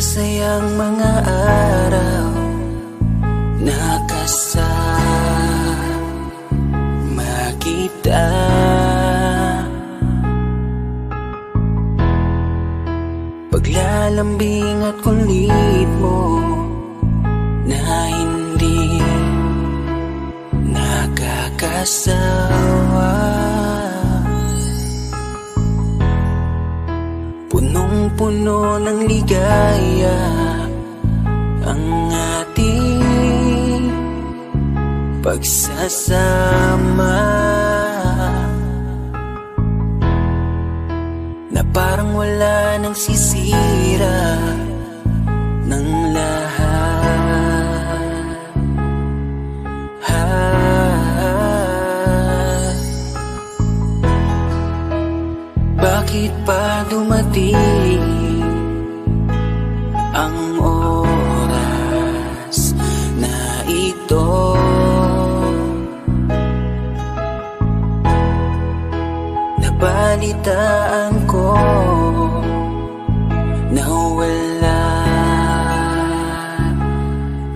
masayang mga araw na kasama kita. Paglalambing at kulit mo na hindi nakakasawa, punong-puno ng ligaya ang ating pagsasama, na parang wala nang sisira ng lahat. Bakit pa dumating ang oras na ito? Nabalitaan ko na wala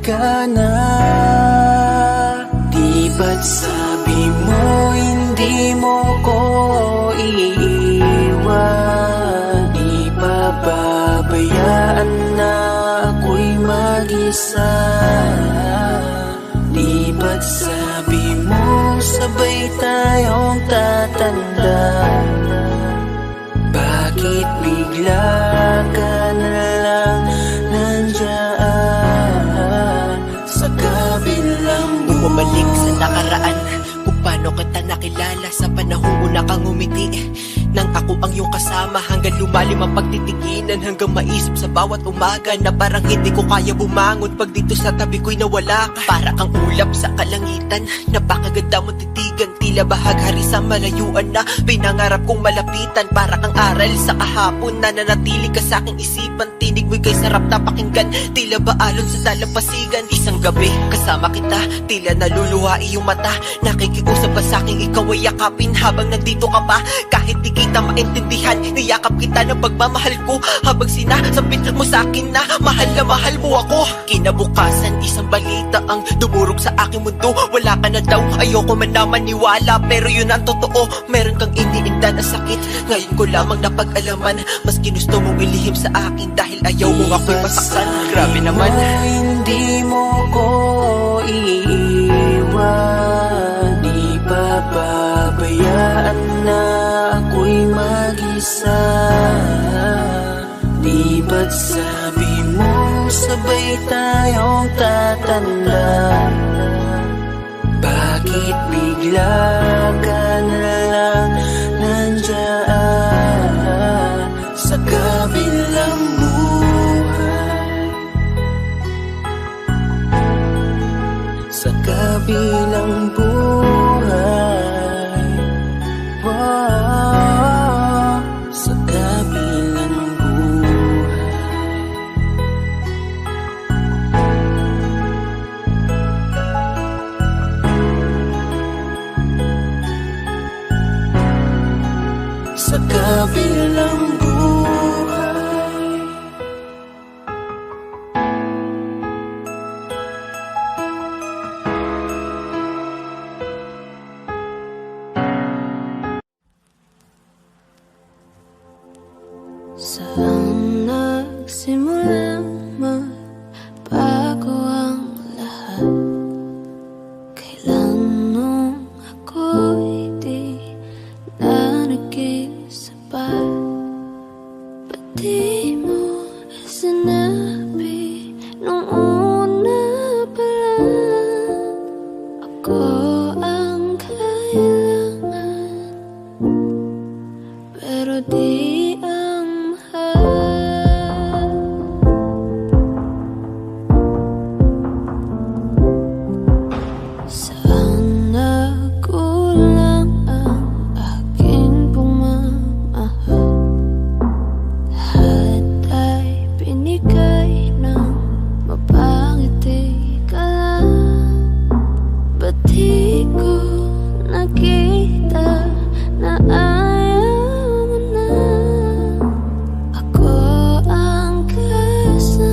ka na. Di ba't sabi mo hindi mo ko iiwan? Di ba babayaan na ako'y mag-isa? Di ba't sabi mo sabay tayong tatanda? Bakit bigla ka na lang nandiyan sa kabilang buhay? Bumalik sa nakaraan, kung paano kita nakilala sa panahong una kang umiti. Nang ako ang iyong kasama, hanggang lumalim ang pagtitinginan, hanggang maisip sa bawat umaga na parang hindi ko kaya bumangon pag dito sa tabi ko'y nawala ka. Para kang ulap sa kalangitan, napakaganda mo titigan, tila bahaghari sa malayuan na pinangarap kong malapitan. Para kang aral sa kahapon na nanatili ka sa aking isipan, tinig mo'y kay sarap na pakinggan, tila ba alon sa dalampasigan. Isang gabi kasama kita, tila naluluha iyong mata, nakikiusap ka sa aking ikaw ay yakapin habang nandito ka pa. Kahit di kita maintindihan, niyakap kita ng pagmamahal ko, habang sinasabit mo sa akin na mahal mo ako. Kinabukasan, isang balita ang dumurog sa aking mundo. Wala ka na daw, ayoko man na maniwala, pero yun ang totoo. Meron kang iniinda na sakit, ngayon ko lamang napag-alaman. Mas ginusto mong ilihim sa akin dahil ayaw mo ako'y masaktan. Grabe naman. Hindi mo ko iiwan, di ba babayaan na ako'y mag-isa? Di ba't sabi mo sabay tayong tatanda? Bakit bigla ka na lang nandiyan sa kabilang buhay? Sa kabilang buhay, wow, sa kabilang buhay. Sa kabilang buhay. Saan nagsimulang magbago ang lahat? Kailan nung ako'y di na naging sapat? Ba't di mo sinabi nung una pa lang ako ang kailangan, pero di ang mahal? Saan nagkulang ang aking pagmamahal? Lahat ay binigay ng mapangiti ka lang. Ba't di ko nakita na ayaw mo na? Ako ang kasama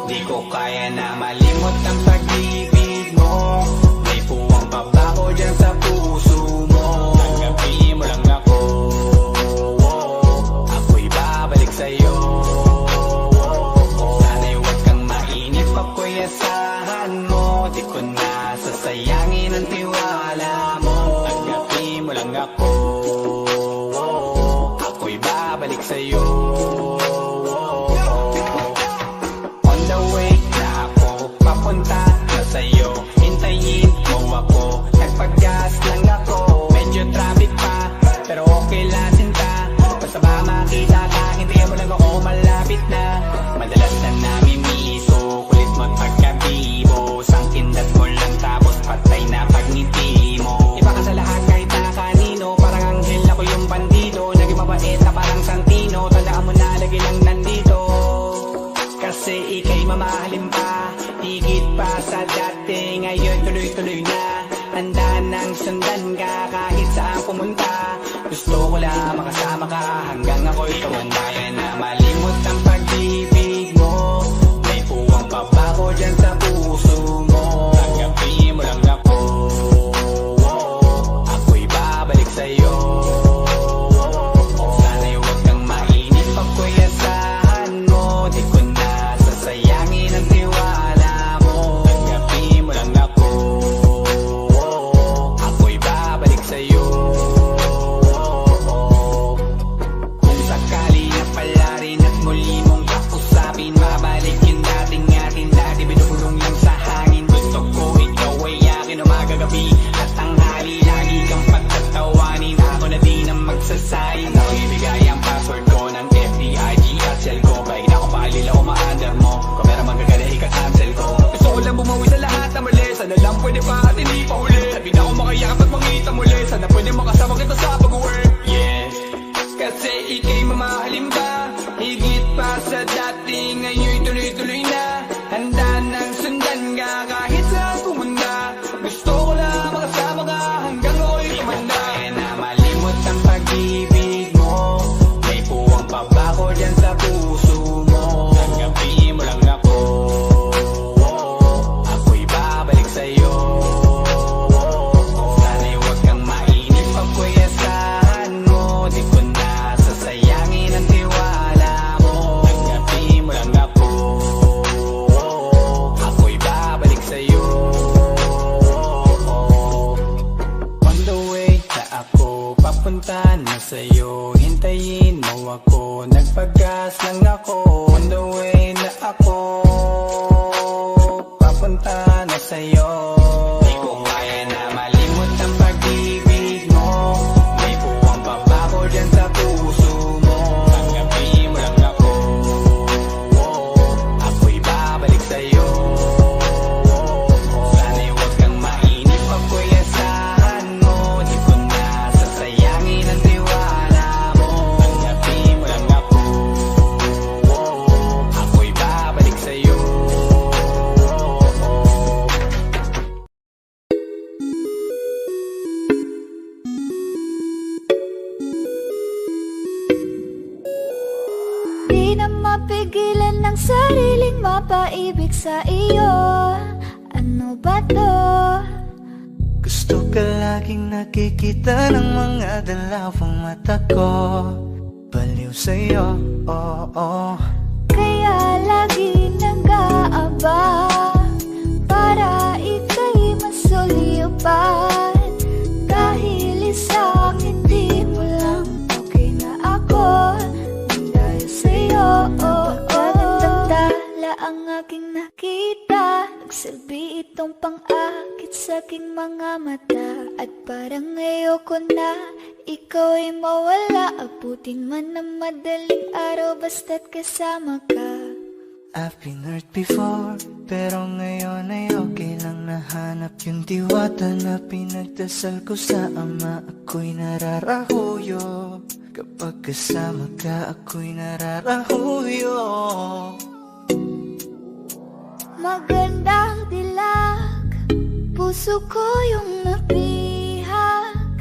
Di ko kaya na malimot ang pag-ibig mo. May puwang pa ba ko dyan sa puso mo? Tanggapin mo lang ako, ako'y babalik sa'yo. Sana'y huwag kang mainip, ako'y asahan mo. Di ko na sasayangin ang tiwala mo. Tanggapin mo lang ako, ako'y babalik sa'yo. Papunta na sa'yo, hintayin mo ako. Nagpag-gas lang ako, medyo traffic pa, pero okay lang sinta. Basta ba makita ka, hintayin mo lang ako, malapit na. Madalas na namimiso, kulit mo't pagkabibo. Sangkindat mo lang tapos patay na pagngiti mo. Iba ka sa lahat kahit na kanino, parang anghel ako yung bandido. Naging mabait na parang Santino, tandaan mo na lagi lang nandito. Kasi ika'y mamahalin pa, higit pa sa dati. Ngayon tuloy-tuloy na, handa nang sundan ka kahit saan pumunta. Gusto ko lang makasama ka hanggang ako'y tumanda. Kaya na malimot ang pag-ibig mo. May puwang pa ba ko dyan sa puso mo? Tanggapin mo lang ako, ako'y babalik sa'yo. Sana'y huwag kang mainip, ako'y asahan mo. Di ko na sasayangin ang tiwala mo. Tanggapin mo lang ako, ako'y babalik sa'yo. Kung sakali na pala rin at muli mong kausapin, mabalik yung dating atin dati, binubulong lang sa hangin. Gusto ko ikaw ay akin umagabi at tanghali, lagi kang pagtatawanin. Ako na din ang magsasayin, ako ibigay ang password ko ng FBIG at cell ko. Kahit na ako maalila o ma-under mo, kung meron magagala ika-cancel ko. Gusto ko lang bumawi sa lahat na mali, sana lang pwede pa at hindi pa uli. Sabi na ako makayakap at mangita muli, sana pwede makasama kita sa pag-work. Yes, kasi ika'y mamahalin ba, higit pa sa dati. Ngayon tuloy-tuloy na, handa nang sundan ka kahit saan pumunta. Gusto ko lang makasama ka hanggang ako'y tumanda. Kaya na malimot ang pag-ibig mo. May puwang pa ba ko dyan sa puso mo? Tanggapin mo lang ako, ako'y babalik sa'yo. Sana'y huwag kang mainip, ako'y asahan mo. Di ko na sasayangin ang tiwala mo. Tanggapin mo lang ako, ako'y babalik sa'yo. On the way na ako, papunta na sa'yo, hintayin mo ako. Nagpag-gas lang ako, on the way na ako, papunta na sa'yo. Di ko kaya na malimot ang pag-ibig mo. May puwang pa ba ko dyan sa puso mo? Tanggapin mo lang ako, ako'y babalik sa'yo. Sana'y huwag kang mainip, ako'y asahan mo. Di ko na sasayangin ang tiwala mo. Tanggapin mo lang ako, ako'y babalik sa'yo. Di na mapigilan ng sariling mapaibig sa iyo. Ano ba to? Gusto ka laging nakikita ng mga dalawang mata ko. Baliw sa'yo, oo. Kaya lagi nag-aabang para ika'y masulipan. Dahil isa'kin di mo lang okay na ako nang dahil sa'yo. Napagkagandang ang aking nakita. Nagsilbi itong pang-akit sa aking mga mata. At parang ayoko na ikaw ay mawala. Abutin man ng madaling araw basta't kasama ka. I've been hurt before, pero ngayon ay okay lang. Nahanap yung diwata na pinagdasal ko sa ama. Ako'y nararahuyo, kapag kasama ka ako'y nararahuyo. Magandang dilag, puso ko yung nabihag.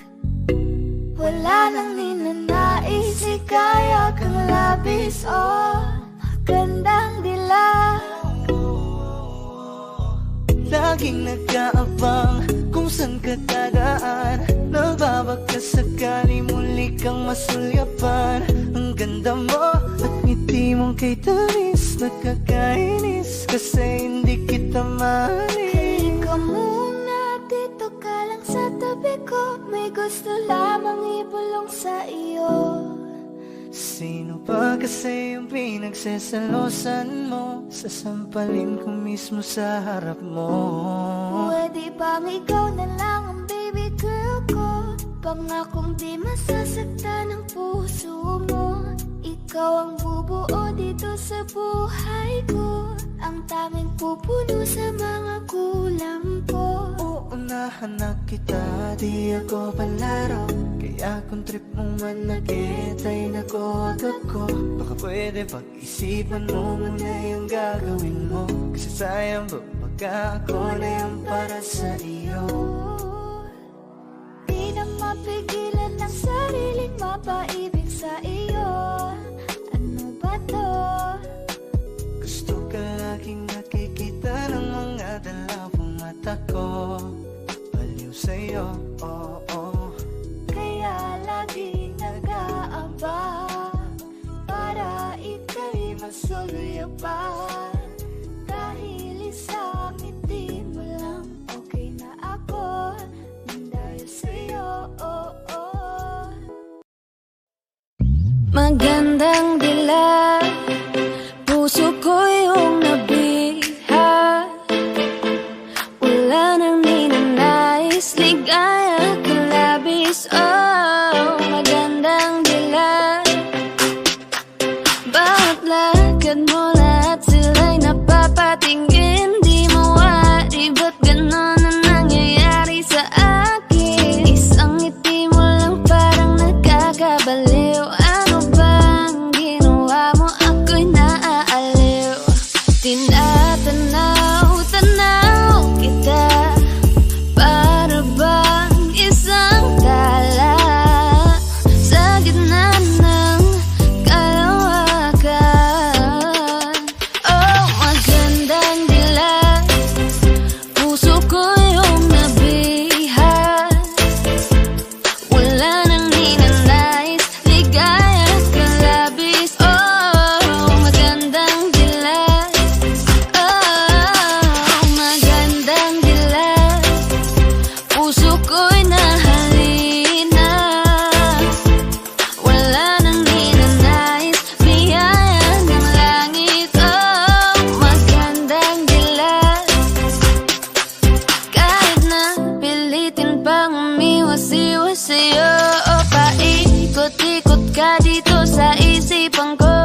Wala nang ninanais, ikaya kang labis. Oh, magandang dilag. Laging nag-aabang kung saan ka dadaan. Nagbabagkas sakali muli kang masulyapan. Ang ganda mo at ngiti mong kay tamis. Nakakainis kasi hindi kita mahalin. Halika muna, dito ka lang sa tabi ko. May gusto lamang ibulong sa iyo. Sino pa kasi yung pinagsasalosan mo? Sasampalin ko mismo sa harap mo. Pwede bang ikaw na lang ang baby girl ko? Pangakong di masasaktan ang puso mo. Ikaw ang bubuo dito sa buhay ko. Ang tanging pupuno sa mga kulang ko. Uunahan na kita, di ako palaro. Kaya kung trip mong manakit ay nakuwag ako. Baka pwede pag-isipan mo muna yung gagawin mo. Kasi sayang ba pagka ako na yung para sa iyo. Di na mapigilan ng sariling mapaibig sa iyo. Ano ba to? Gusto ka laging nakikita ng mga dalawang mata ko. Baliw sa'yo, oh, oh. Kaya lagi nag-aabang para ika'y masuluyapan. Dahil isang ngiti mo lang, okay na ako nang dahil sa'yo, oh, oh. Magandang dilag, puso ko yung nabihag. Wala nang ninanais, ligaya ka labis. Oh, magandang dilag. Bawat lakad mo lahat sila'y napapatingin. Di mawari ba't ganon ang nangyayari sa akin? Isang ngiti mo lang parang nakakabaliw. Ano bang ginawa mo? Ako'y naaaliw. Tinatanaw, tanaw kita. Para bang isang tala sa gitna ng kalawakan. Oh, magandang dilag, puso ko yung nabihag. Wala nang ninanais, ligaya ka labis. Oh, magandang dilag. Oh, magandang dilag, puso ko'y nahalina. Wala nang ninanais, biyaya ng langit. Oh, magandang dilag. Kahit na pilitin pang umiwas-iwas sa'yo, o paikot-ikot ka dito sa isipan ko.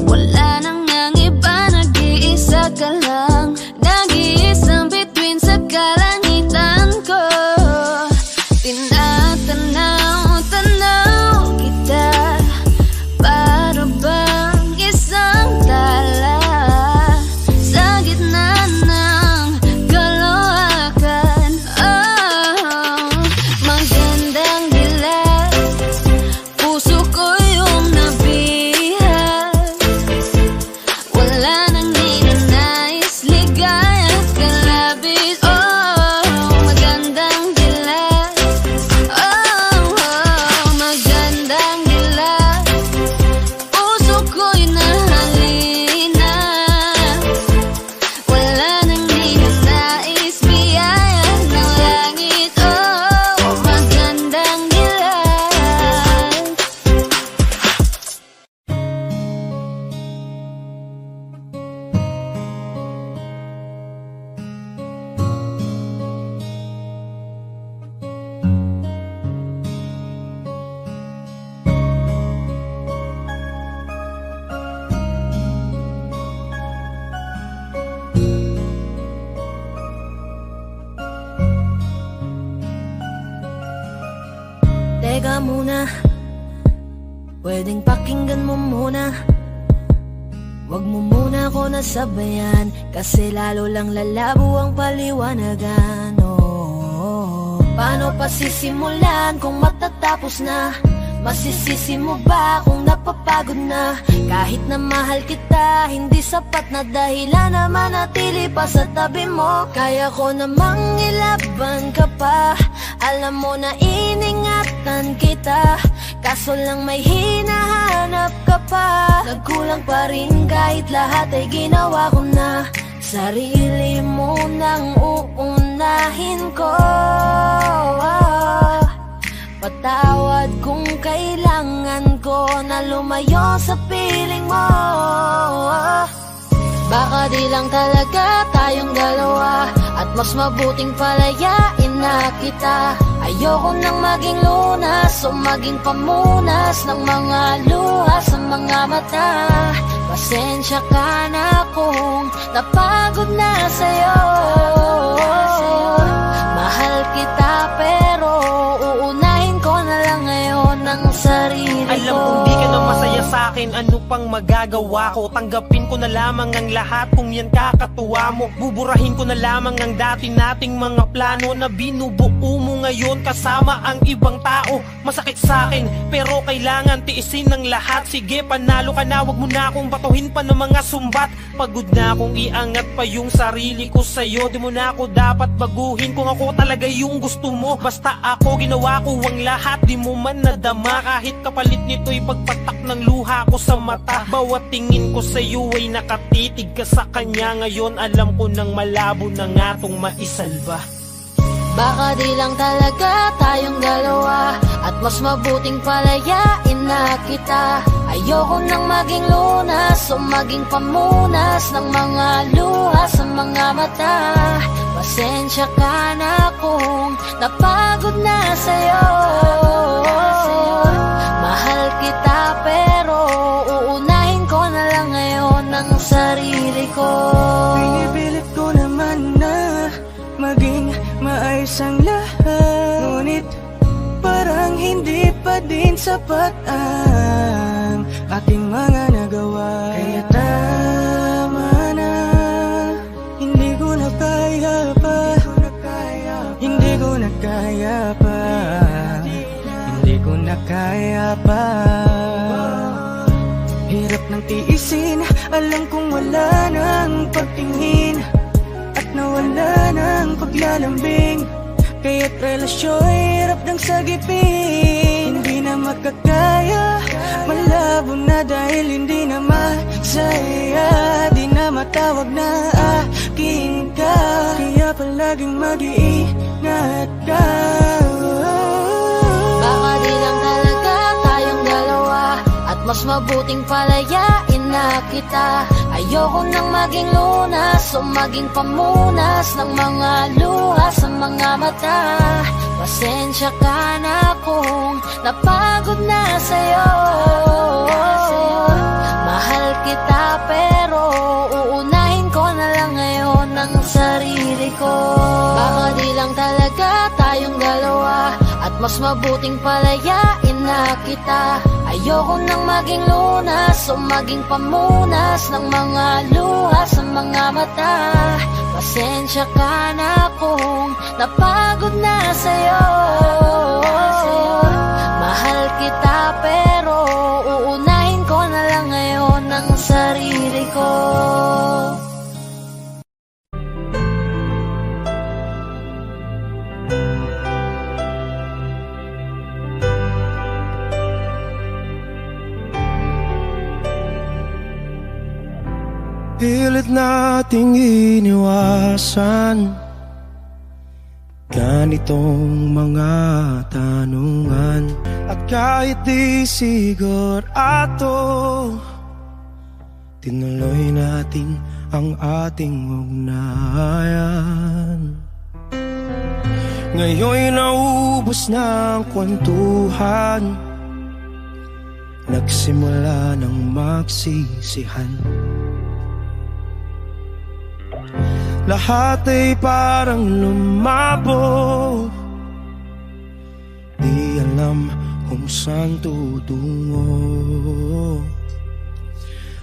Wala nang ang iba, nag-iisa ka lang. Nag-iisang bituin sa kalangitan ko. Tinatanaw, tanaw kita. Para bang isang tala sa gitna ng kalawakan. Oh, magandang dilag, puso ko yung nabihag. Wala nang ninanais, ligaya ka labis. Oh, magandang dilag. Oh, magandang dilag, puso ko'y nahalina. Wala nang ninanais, biyaya ng langit. Oh, magandang dilag. Teka muna, pwedeng pakinggan mo muna. Wag mo muna ako nasabayan, kasi lalo lang lalabo ang paliwanagan. Paano pa sisimulan kung matatapos na? Masisisi mo ba kung napapagod na? Kahit na mahal kita, hindi sapat na dahilan na manatili pa sa tabi mo. Kaya ko namang ilaban ka pa, alam mo na iningatan kita, kaso lang may hinahanap ka pa. Nagkulang pa rin kahit lahat ay ginawa ko na. Sarili mo nang uunahin ko. Patawad kung kailangan ko na lumayo sa piling mo. Baka di lang talaga tayong dalawa, at mas mabuting palayain na kita. Ayoko nang maging lunas o maging pamunas ng mga luha sa mga mata. Pasensya ka na kung napagod na sa'yo. Mahal kita pero uunahin ko na lang ngayon ang sarili ko. Alam kong di ka na masaya sa'kin, ano pang magagawa ko? Tanggapin ko na lamang ang lahat kung yan kakatuwa mo. Buburahin ko na lamang ang dati nating mga plano na binubuo mo ngayon kasama ang ibang tao. Masakit sa'kin pero kailangan tiisin ng lahat. Sige, panalo ka na, wag mo na akong batuhin pa ng mga sumbat. Pagod na akong iangat pa yung sarili ko sa'yo. Di mo na ako dapat baguhin kung ako talaga yung gusto mo. Basta ako ginawa ko ang lahat, di mo man nadama. Kahit kapalit nito'y pagpatak ng luha ko sa mata. Bawat tingin ko sa'yo ay nakatitig ka sa kanya. Ngayon alam ko nang malabo na nga tong maisalba. Baka di lang talaga tayong dalawa, at mas mabuting palayain na kita. Ayoko nang maging lunas o maging pamunas ng mga luha sa mga mata. Pasensya ka na kung napagod na sa'yo. Mahal kita pero uunahin ko na lang ngayon ang sarili ko. Pinipilit ko naman na maging maayos ang lahat, ngunit parang hindi pa din sapat ang aking mga nagawa. Kaya tama na, hindi ko na kaya pa, hindi ko na kaya pa, hindi ko na kaya pa. Hirap ng tiisin, alam kong wala nang pagtingin, at nawala ng paglalambing. Kaya't relasyon hirap ng sagipin. Hindi na makakaya, malabo na dahil hindi na masaya. Di na matawag na aking ka, kaya palaging mag-iingat ka. Baka di lang talaga tayong dalawa, at mas mabuting palayain na kita. Ayoko nang maging lunas o maging pamunas ng mga luha sa mga mata. Pasensya ka na kung napagod na sa'yo. Mahal kita pero uunahin ko na lang ngayon ang sarili ko. Baka di lang talaga tayong dalawa, at mas mabuting palayain na kita. Ayoko nang maging lunas o maging pamunas ng mga luha sa mga mata. Pasensya ka na kung napagod na sa'yo. Mahal kita pero uunahin ko na lang ngayon ang sarili ko. Pilit nating iniwasan ganitong mga tanungan, at kahit di sigurado, tinuloy natin ang ating ugnayan. Ngayon'y naubos na ang kwentuhan, nagsimula ng magsisihan. Lahat ay parang lumabo, di alam kung saan tutungo.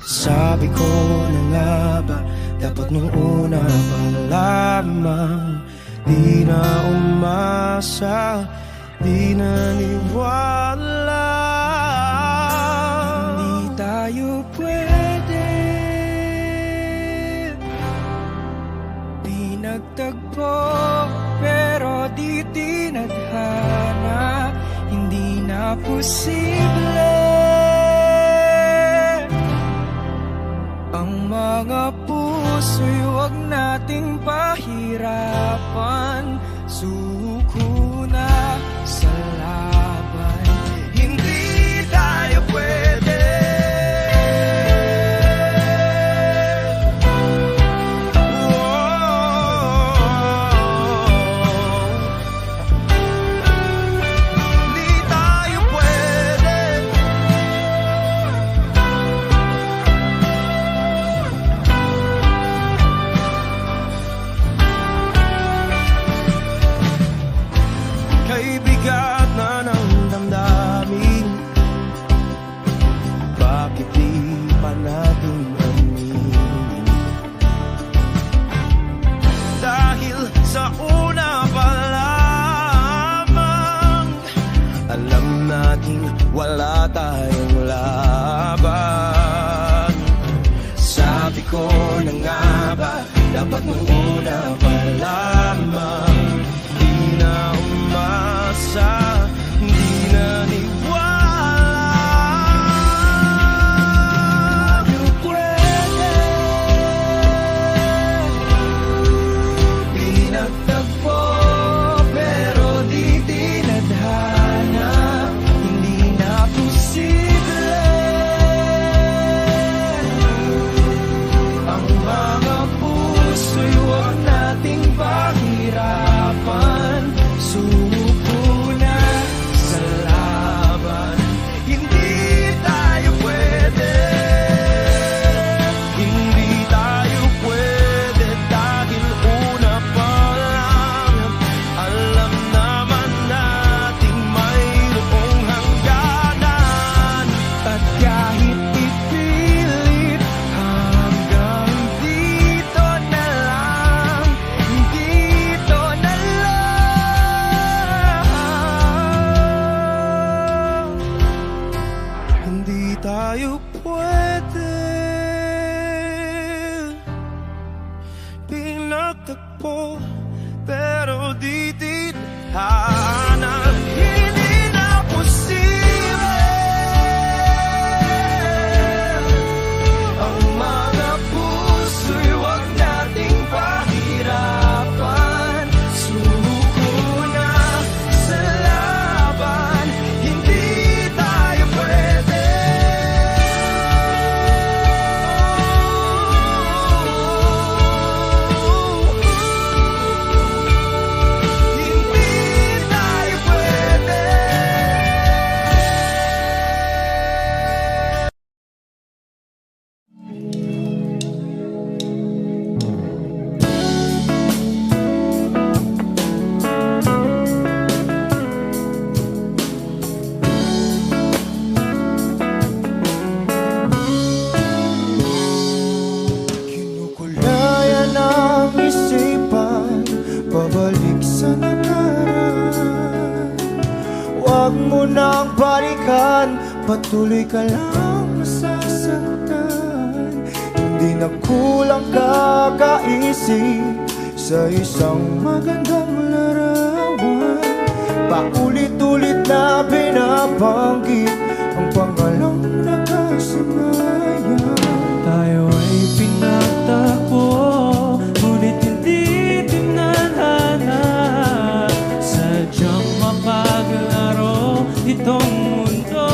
Sabi ko na nga ba, dapat nung una pa lamang di na umasa, di naniwala. Hindi tayo pwede, di nagtagpo, pero di tinadhana. Hindi na posible ang mga puso'y huwag nating pahirapan. Suko na sa laban, hindi tayo pwede. Hindi tayo pwede. Kay bigat na ng damdamin, bakit di pa natin aminin? Dahil sa una pa lamang, alam natin wala tayong laban. Sabi ko na nga ba, dapat nung una pa lamang di na umasa, di naniwala. Tayo pwede, di nagtagpo, pero di tinadhana. Hindi na posible ang mga puso'y huwag nating pahirapan. Suko na sa laban, hindi tayo pwede. Hindi tayo pwede dahil una pa lang alam naman nating mayroong hangganan. At kahit ipilit hanggang dito na lang, dito na lang. Hindi tayo pwede, pinagtagpo, pero di tinadhana. Hindi na posible ang mga puso'y huwag nating pahirapan. Suko na sa laban, hindi tayo pwede. Hindi tayo pwede. Kinukulaya ng isipan, pabalik sa nakaraan. Huwag mo nang balikan, patuloy ka lang masasaktan. Hindi na kulang kakaisip sa isang magandang larawan. Paulit-ulit na binabanggit ang pangalang nakasanayan. Tayo ay pinagtagpo, ngunit hindi tinadhana. Sadyang mapaglaro itong mundo.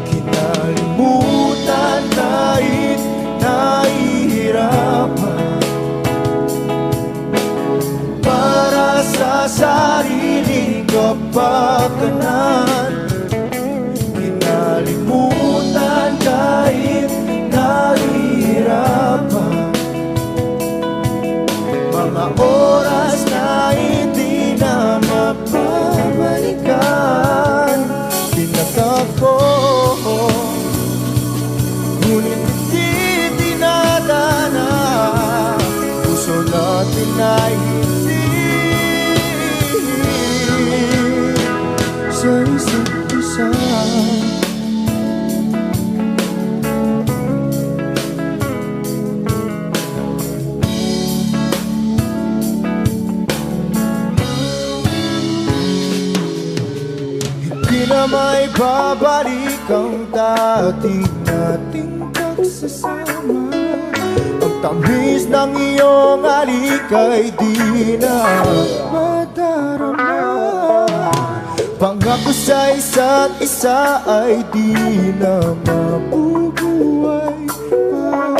Kinalimutan kahit nahihirapan, para sa sariling kapakanan. Kinalimutan kahit nahihirapan, mga oras na hindi na mapabalikan. Pinagtagpo, na may babalik ang dati nating pagsasama. Ang tamis ng iyong halik ay di na madarama. Pangako sa isa't isa ay di na mabubuhay pa.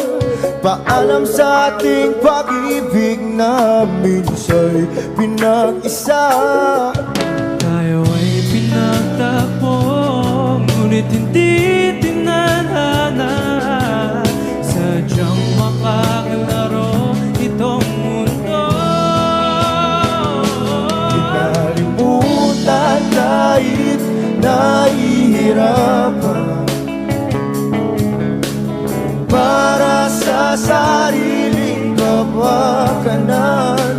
Paalam sa ating pag-ibig na minsa'y pinag-isa. Tayo ay pinagtagpo, ngunit hindi tinadhana. Sadyang makakalaro itong mundo. Kinalimutan kahit nahihirapan, para sa sariling kapakanan.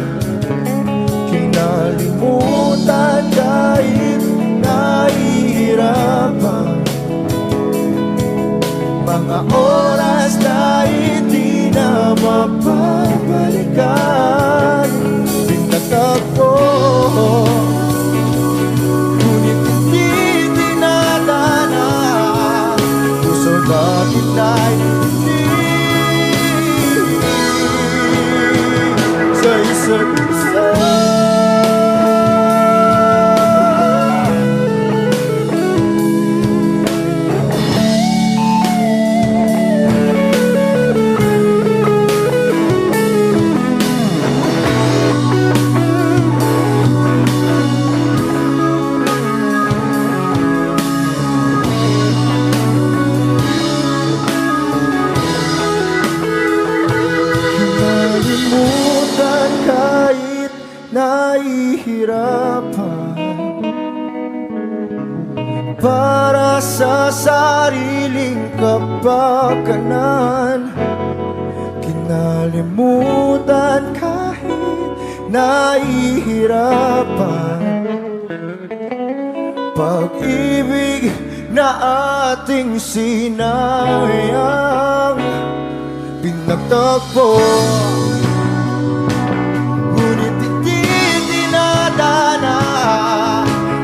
Kinalimutan kahit nahihirapan, mga oras na hindi na mapabalikan. Pinagtagpo, ngunit hindi dinadana. Puso natin ay hindi sa isa't isa. Kinalimutan kahit nahihirapan, para sa sariling kapakanan. Kinalimutan kahit nahihirapan, pag-ibig na ating sinayang. Pinagtagpo, ngunit hindi dinadana.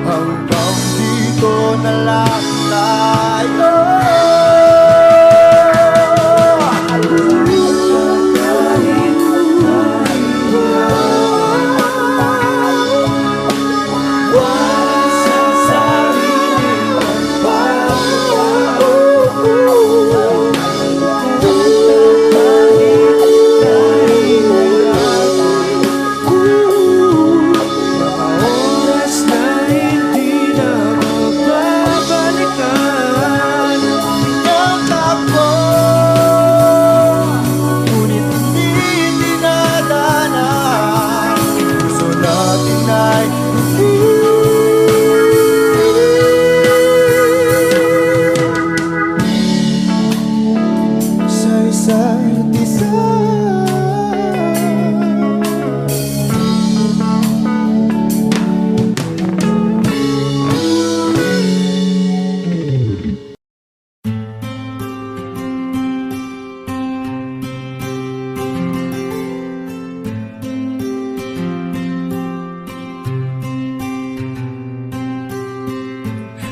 Hanggang dito na lang tayo.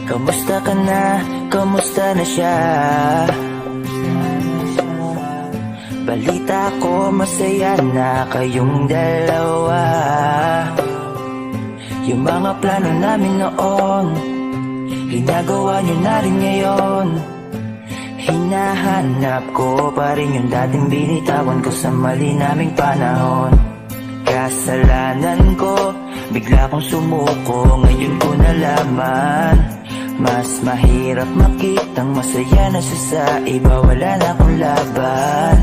Kamusta ka na? Kamusta na siya? Balita ko masaya na kayong dalawa. Yung mga plano namin noon, ginagawa niyo na rin ngayon. Hinahanap ko pa rin yung dating binitawan ko sa mali naming panahon. Kasalanan ko, bigla kong sumuko, ngayon ko nalaman. Mas mahirap makitang masaya na siya sa iba, wala na akong laban.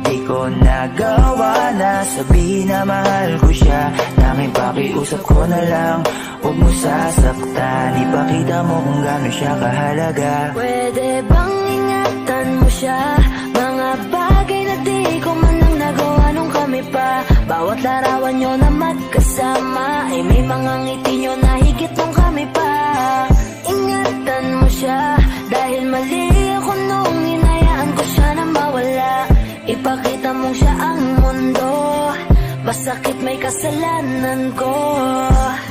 Di ko nagawa na sabihin na mahal ko siya. Tanging pakiusap ko na lang, huwag mo sasaktan. Ipakita mo kung gaano siya kahalaga. Pwede bang ingatan mo siya? Mga bagay na di ko man lang nagawa nung kami pa. Bawat larawan nyo na magkasama ay may mga ngiti nyo na higit nung kami pa. Ingatan mo siya, dahil mali ako nung hinayaan ko siya na mawala. Ipakita mong siya ang mundo, Masakit may kasalanan ko.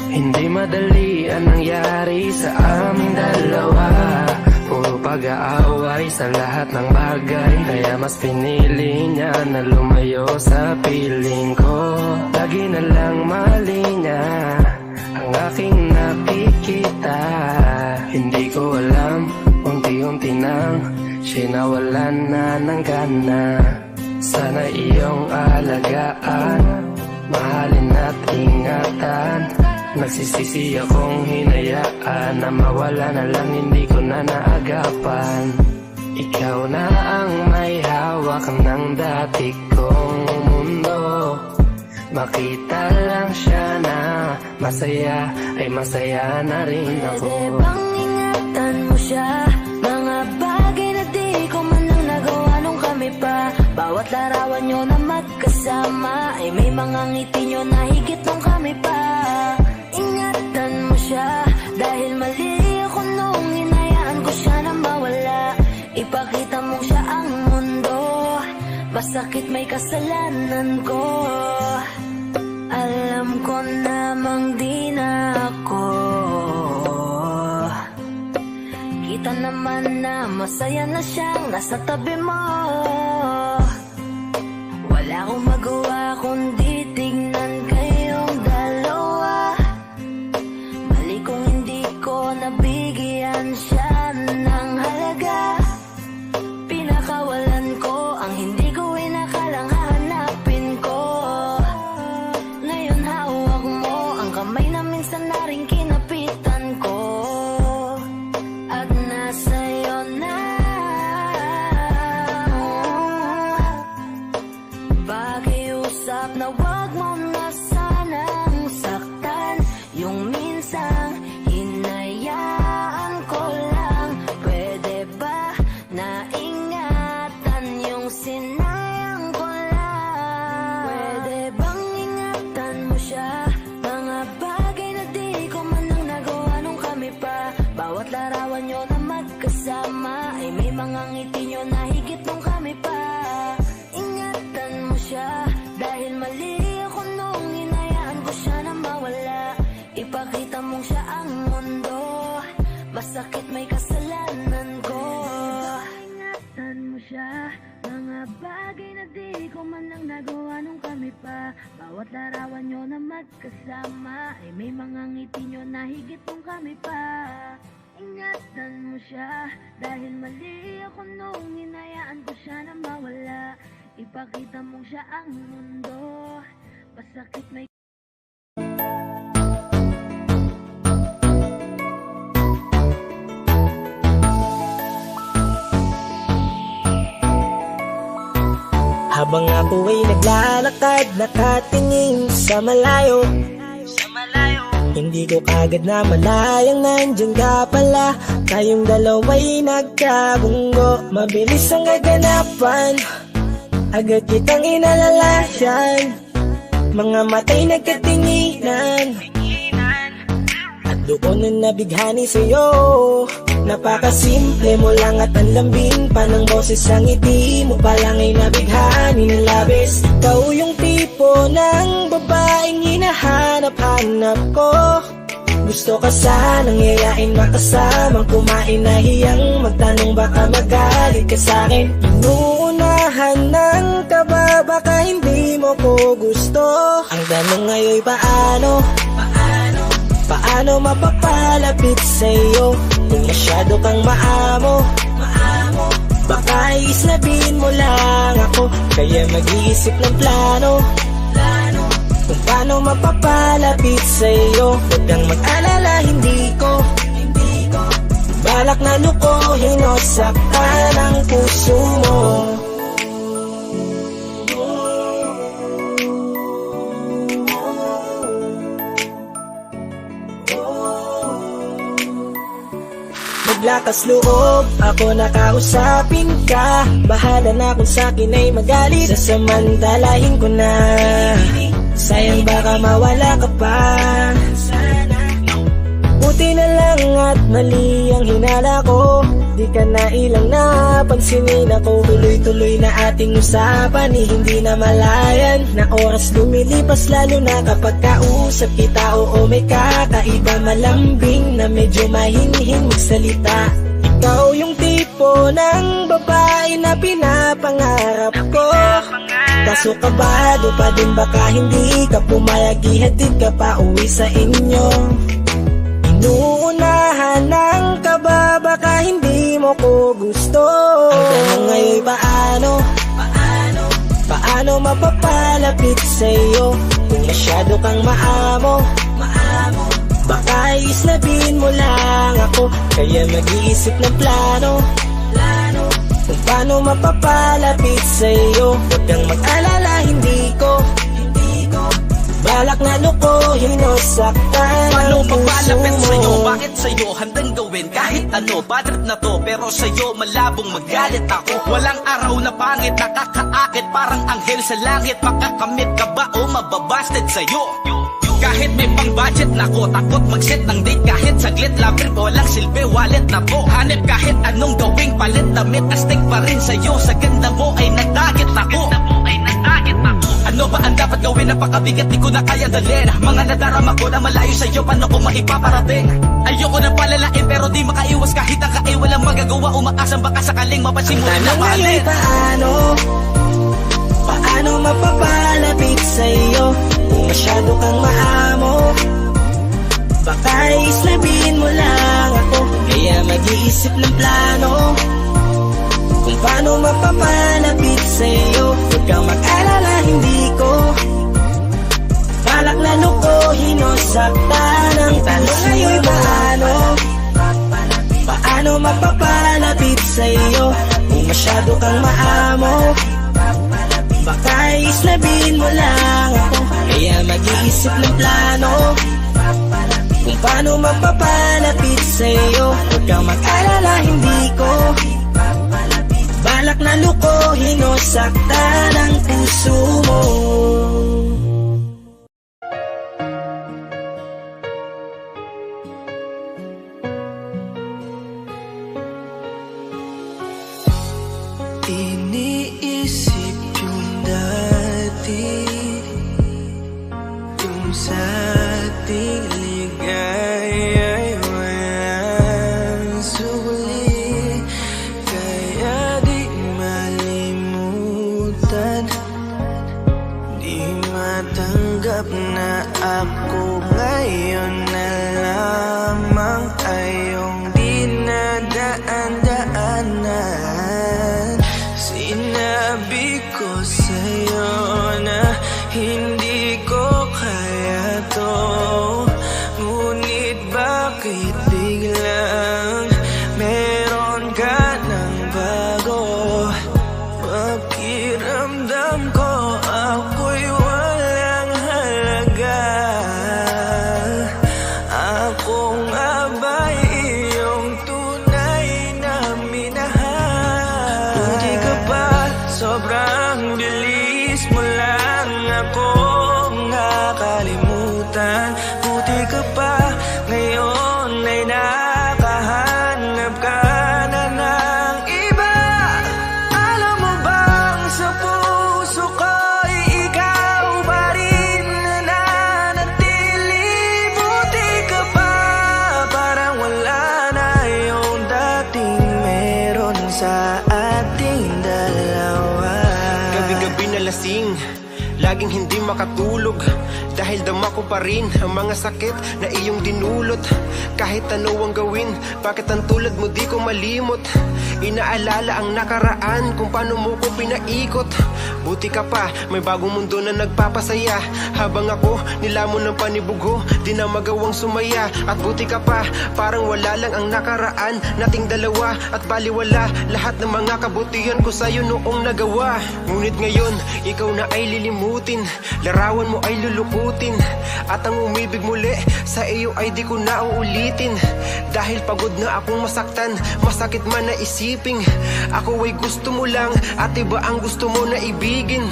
Hindi madali ang nangyari sa aming dalawa. Puro pag-aaway sa lahat ng bagay, kaya mas pinili niya na lumayo sa piling ko. Lagi na lang mali niya ang aking nakikita. Hindi ko alam, unti-unti nang siya nawalan na ng gana. Sana iyong alagaan, mahalin at ingatan. Nagsisisi akong hinayaan na mawala na lang, hindi ko na naagapan. Ikaw na ang may hawak ng dati kong mundo. Makita lang siya na masaya, ay masaya na rin ako. Pwede bang ingatan mo siya? Mga bagay na di ko man lang nagawa nung kami pa. Bawat larawan nyo na magkasama, ay may mga ngiti nyo na higit nung kami pa. Ingatan mo siya, dahil mali ako nung hinayaan ko siya na mawala. Ipakita mo siya ang mundo, masakit may kasalanan ko. Alam ko namang di na ako. Kita naman na masaya na siyang nasa tabi mo. Wala akong magawa kundi tignan kayong dalawa. Mali kung hindi ko nabigyan siya ng halaga. Pinakawalan ko ang hindi ko inakalang hahanapin ko. Ngayon hawak mo ang kamay na minsan na rin kinapitan ko. At nasa'yo na. Pakiusap na wag mo na sanang saktan. Yung minsan hinayaan ko lang. Pwede ba na ingatan yung sinayang ko lang? Pwede bang ingatan mo siya? Mga bagay na di ko man lang nagawa nung kami pa. Bawat larawan nyo na magkasama, ay may mga ngiti nyo na higit nung kami pa. Ingatan mo siya, dahil mali ako nung hinayaan ko siya na mawala. Ipakita mong siya ang mundo, masakit may kasalanan ko. Ingatan mo siya, mga bagay na di ko man lang nagawa nung kami pa. Bawat larawan nyo na magkasama, ay may mga ngiti nyo na higit nung kami pa. Ingatan mo siya, dahil mali ako nung hinayaan ko siya na mawala. Ipakita mong siya ang mundo, masakit may Habang ako ay naglalakad, nakatingin sa malayo, hindi ko kagad na malayang nandyan ka pala. Tayong dalawa'y nagkabunggo, mabilis ang kaganapan, agad kitang inalalayan. Mga matay nagkatinginan, at doon na nabighani sa'yo. Napakasimple mo lang at ang lambing pa ng boses, ang ngiti mo pa lang ay nabighani ng labis. Ikaw yung tipo ng babaeng hinahanap-hanap ko. Gusto ka sanang yayain, makasamang kumain, nahiyang magtanong baka magalit ka sa'kin. Inuunahan ng kaba, baka hindi mo ko gusto. Ang tanong ngayon paano? Paano mapapalapit sa'yo kung masyado kang maamo? Baka iisnabin mo lang ako, kaya mag-iisip ng plano kung paano mapapalapit sa'yo. Huwag kang mag-alala, hindi ko balak na lukuhin o saktan ang puso mo. Maglakas loob, ako nakausapin ka. Bahala na kung sa'kin ay magalit, sasamantalahin ko na. Sayang baka mawala ka pa. Buti na lang at mali ang hinala ko, di ka na ilang napansinin ako. Tuloy-tuloy na ating usapan, hindi na malayan na oras lumilipas, lalo na kapag kausap kita. Oo, may kakaiba, malambing na medyo mahinhin magsalita. Ikaw yung tipo ng babae na pinapangarap ko, kaso kabado pa din, baka hindi ka pumayag, ihatid ka pa uwi sa inyo. Inuunahan ng kaba, baka hindi mo ko gusto. Hanggang ngayon paano mapapalapit sa'yo kung masyado kang maamo? Baka islabin mo lang ako, kaya mag-iisip ng plano kung paano mapapalapit sa'yo. Huwag kang mag-alala, hindi ko balak na lukohin o saktan Paano ang puso papalapit mo. sa'yo? Bakit sa'yo handang gawin kahit ano? Bad trip na to, pero sa'yo malabong magalit ako. Walang araw na pangit, nakakaakit parang anghel sa langit. Makakamit ka ba o mababasted sa'yo? Kahit may pang budget na ko, takot mag-set ng date kahit saglit. Labir ko walang silbi, wallet na po. Hanip kahit anong gawing palit, damit astig pa rin sa'yo. Sa ganda mo ay nagdagit ako. Ano ba ang dapat gawin? Napakabigat, di ko na kaya dalhin. Mga nadarama ko na malayo sa'yo, paano ko maipaparating? Ayoko na palalain pero di makaiwas kahit ang kain. Walang magagawa, umaasang baka sakaling mapansin mo rin na mahalin. Paano mapapalapit sa'yo kung masyado kang maamo? Baka islabin mo lang ako, kaya mag-iisip ng plano kung paano mapapalapit sa'yo. Huwag kang mag-alala, hindi ko balak na lukohin o saktan ang puso mo. Paano mapapalapit sa'yo kung masyado kang maamo? Baka islabin mo lang ako, kaya mag-iisip ng plano kung paano mapapalapit sa'yo. Huwag kang mag-alala, hindi ko balak na lukohin o saktan ang puso mo. Iniisip yung dati, kung sa ating ligaya'y walang suli, kaya di malimutan, di matanggap na ako ngayon na lamang ay iyong dinadaan-daanan. Sinabi ko sa'yo na hindi ko kaya to, ngunit bakit biglang meron ka ng bago? Pakiramdam ko ako'y walang halaga. Ako nga ba'y iyong tunay na minahal? Buti ka pa, sobrang bilis mo lang akong nakalimutan. Buti ka pa, ngayon ay nakahanap ka na ng iba. Alam mo bang sa puso ko'y ikaw pa rin nananatili? Buti ka pa, parang wala na yung dating meron sa ating dalawa. Gabi-gabi na lasing, laging hindi makatulog, dahil dama ko pa rin ang mga sakit na iyong dinulot. Kahit ano ang gawin, bakit ang tulad mo di ko malimot? Inaalala ang nakaraan, kung paano mo ko pinaikot. Buti ka pa, may bagong mundo na nagpapasaya, habang ako nilamon ng panibugo, di na magawang sumaya. At buti ka pa, parang wala lang ang nakaraan nating dalawa, at baliwala lahat ng mga kabutihan ko sa'yo noong nagawa. Ngunit ngayon, ikaw na ay lilimutin, larawan mo ay lulukutin, at ang umibig muli sa iyo ay di ko na uulitin. Dahil pagod na akong masaktan, masakit man na isip isiping ako ay gusto mo lang at iba ang gusto mo na ibigin.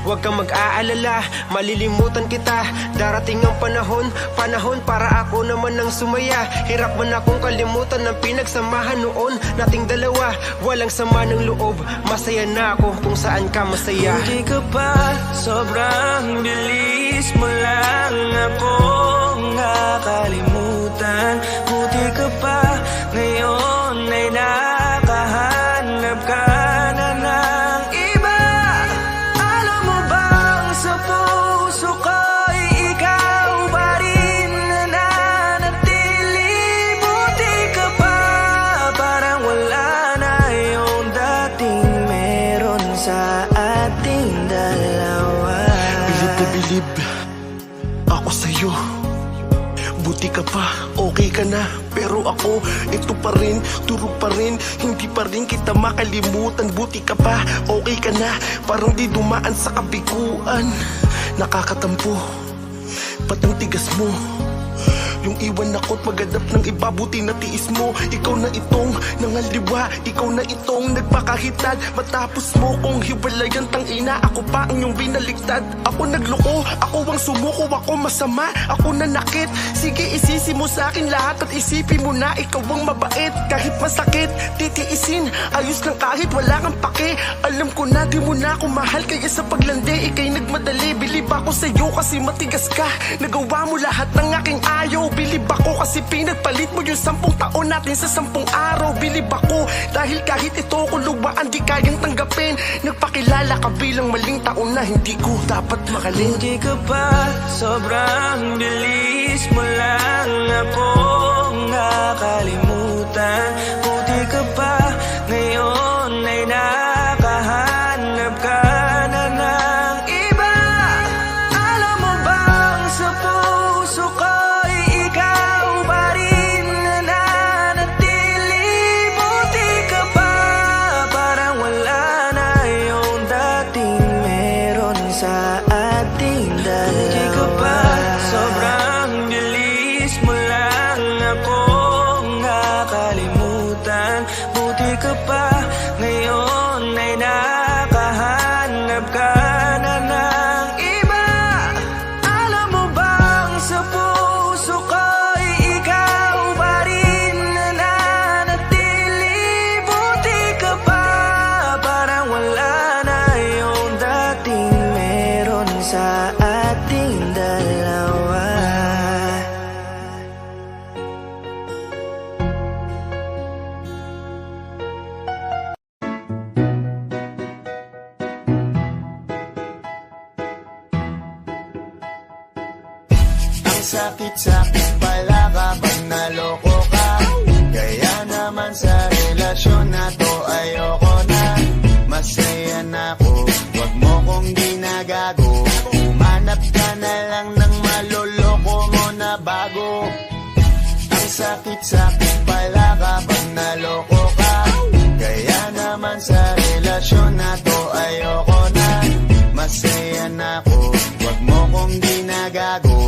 Huwag kang mag-aalala, malilimutan kita. Darating ang panahon para ako naman ang sumaya. Hirap man akong kalimutan ng pinagsamahan noon nating dalawa. Walang sama ng loob, masaya na ako kung saan ka masaya. Hindi ka pa, sobrang bilis mo lang ako nakalimutan. Buti ka pa, ngayon ay nakahanap ka na ng iba. Alam mo bang sa puso ko'y ikaw pa rin na nanatili. Buti ka pa, parang wala na yung dating meron sa ating dalawa. Bilib na bilib ako sa'yo. Buti ka pa, okay ka na. Pero ako, ito pa rin, turo pa rin. Hindi pa rin kita makalimutan. Buti ka pa, okay ka na. Parang di dumaan sa kabiguan. Nakakatampo, ba't ang tigas mo? Yung iwan ako't maghanap ng iba, buti na tiis mo. Ikaw na itong nangaliwa, ikaw na itong nagpakahitad. Matapos mo kong hiwalayan, tangina, ako pa ang iyong binaligtad. Ako nagloko, ako ang sumuko, ako masama, ako nanakit. Sige, isisi mo sa akin lahat at isipin mo na ikaw ang mabait. Kahit masakit, titiisin, ayos lang kahit wala kang pake. Alam ko na di mo na ako mahal, kaya sa paglandi ikay nagmadali. Bilib ako sa'yo kasi matigas ka, nagawa mo lahat ng aking ayaw. Bilib ako kasi pinagpalit mo yung 10 taon natin sa 10 araw. Bilib ako dahil kahit ito ko luwaan di kayang tanggapin. Nagpakilala ka bilang maling taon na hindi ko dapat makalin. Hindi ka pa, sobrang bilis mo lang ako nakalimutan. Buti ka pa, ngayon ay nakahanap ka na ng iba. Alam mo bang sa puso ko'y ikaw pa rin na nanatili. Buti ka pa, parang wala na yung dating meron sa ating dalawa. Buti ka pa, sobrang bilis mo lang ako nakalimutan. Buti ka pa, ngayon ay nakahanap ka na ng iba. Alam mo bang sa puso ko'y ikaw pa rin na nanatili. Buti ka pa, parang wala na yung dating meron sa ating dalawa. Ang sakit-sakit pala kapag naloko ka. Kaya naman sa relasyon na to ayoko na. Masaya na ako, wag mo kong ginagago. Umanap ka na lang ng maloloko mo na bago. Ang sakit-sakit pala kapag naloko ka. Kaya naman sa relasyon na to ayoko na. Masaya na ako, wag mo kong ginagago.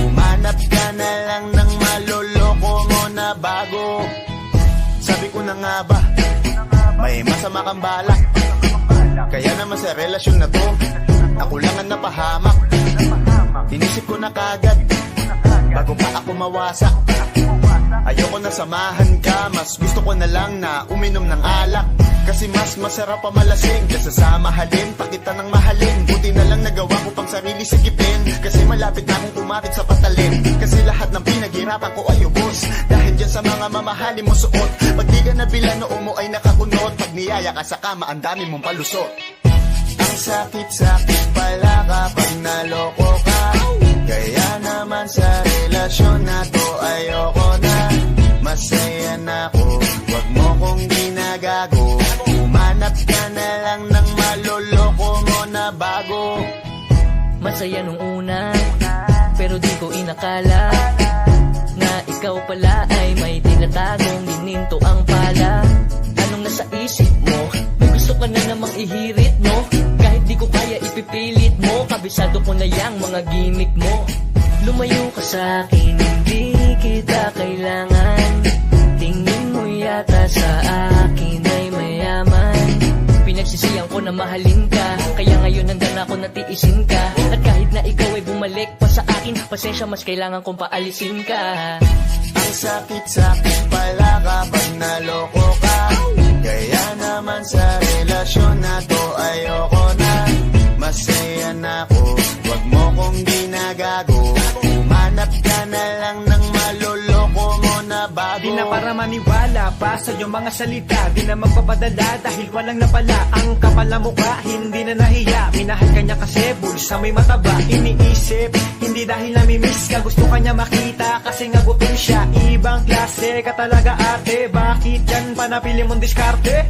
Umanap ka na lang ng maloloko mo na bago. Sabi ko na nga ba, may masama kang balak. Kaya naman sa relasyon na to, ako lang ang napahamak. Inisip ko na kagad, bago pa ako mawasak. Ayoko na samahan ka, mas gusto ko na lang na uminom ng alak. Kasi mas masarap pa malasing kaysa sa mahalin, pa kita ng mahalin. Buti na lang nagawa ko pang sarili sigipin. Kasi malapit na akong umapit sa patalin. Kasi lahat ng pinaghirapan ko ay ubos dahil dyan sa mga mamahalin mo suot. Pag di ka nabilan, noo mo ay nakakunot. Pag niyaya ka sa kama, ang dami mong palusot. Ang sakit-sakit pala kapag naloko ka. Kaya naman sa relasyon na to ayoko na. Masaya na ako, wag mo kong ginagago. Umanap ka na lang ng maloloko mo na bago. Masaya nung una, pero di ko inakala na ikaw pala ay may tinatagong gininto ang pala. Anong nasa isip mo? May gusto ka na namang ihirit mo. Kahit di ko kaya ipipilit mo, kabisado ko na yang mga gimmick mo. Lumayo ka sa'kin, hindi kita kailangan. Tingin mo yata sa akin ay may pinagsisiyan ko na mahalin ka. Kaya ngayon hanggang ako natiisin ka. At kahit na ikaw ay bumalik pa sa akin, pasensya mas kailangan kong paalisin ka. Ang sakit-sakit pala kapag naloko ka. Kaya naman sa relasyon na to ayoko na. Masaya na ako, wag mo kong ginagago. Umanap ka na lang ng maloloko mo na bago. Di na para maniwala pa sa iyong mga salita. Di na magpapadala dahil walang napala. Ang kapal na mukha, hindi na nahiya. Minahal ka niya kasi bulsa may mataba. Iniisip, hindi dahil namimiss ka. Gusto ka niya makita kasi nga gutom siya. Ibang klase ka talaga ate. Bakit yan pa napili mong diskarte?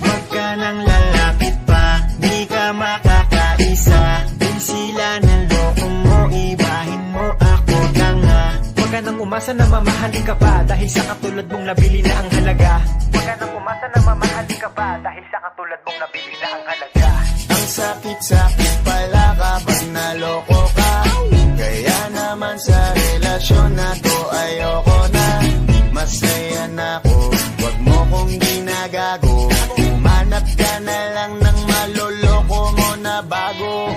Wag ka nang lalapit pa, di ka makakaisa. Kung sila naloko mo, ibahin mo ako na nga. Huwag ka nang umasa na mamahalin ka pa dahil sa katulad mong nabili na ang halaga. Huwag ka nang umasa na mamahalin ka pa dahil sa katulad mong nabili na ang halaga. Ang sakit-sakit pala kapag naloko ka. Kaya naman sa relasyon na to ayoko na. Masaya na ako, wag mo kong ginagago. Umanap ka na lang ng maloloko mo na bago.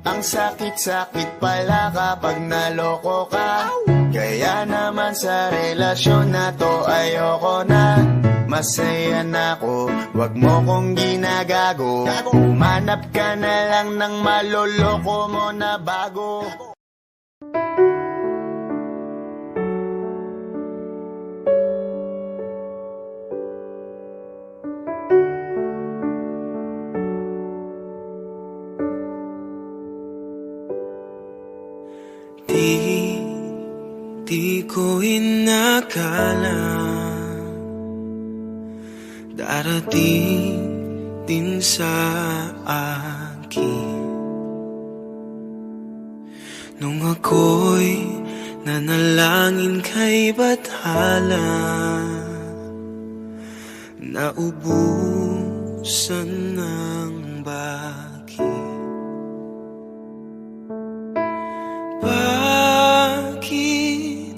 Ang sakit-sakit pala kapag naloko ka. Kaya naman sa relasyon na to ayoko na. Masaya na ako, wag mo kong ginagago. Umanap ka na lang ng maloloko mo na bago. Di ko inakala darating din sa akin nung ako'y nanalangin kay Bathala. Naubusan ng baki. Bakit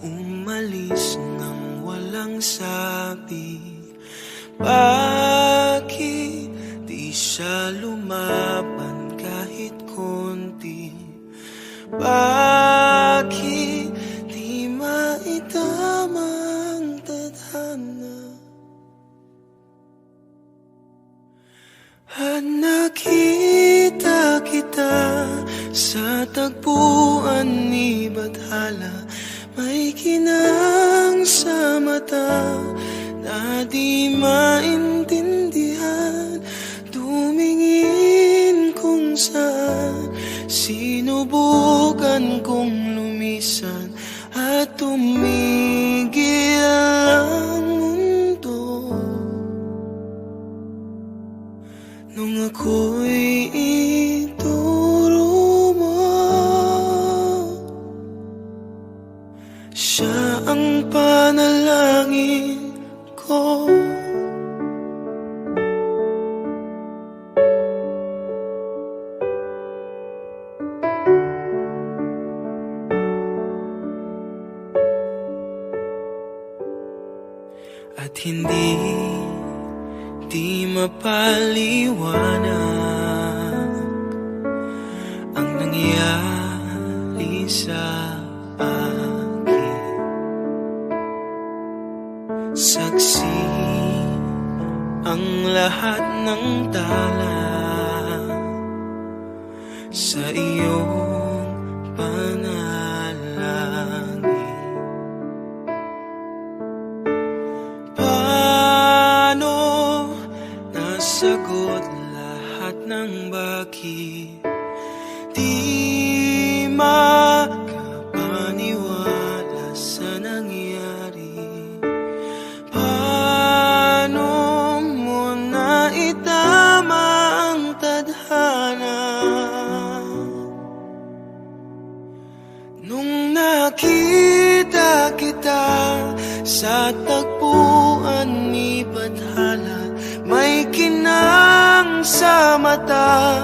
umalis nang walang sabi? Bakit di siya lumaban kahit konti? Bakit di maitama ang tadhana? At nakita kita sa tagpuan ni Bathala. May kinang sa mata na di maintindihan. Tumingin kung saan, sinubukan kong lumisan at tumigil ang mundo. Nung ako'y ituro mo, siya ang panalangin ko. At hindi mapaliwanag ang nangyari sa akin. Saksi ang lahat ng tala sa iyong panalangin. Paano nasagot lahat ng bakit? Di makapaniwala sa nangyari. Paano mo na itama ang tadhana? Nung nakita kita sa tagpuan ni Bathala, may kinang sa mata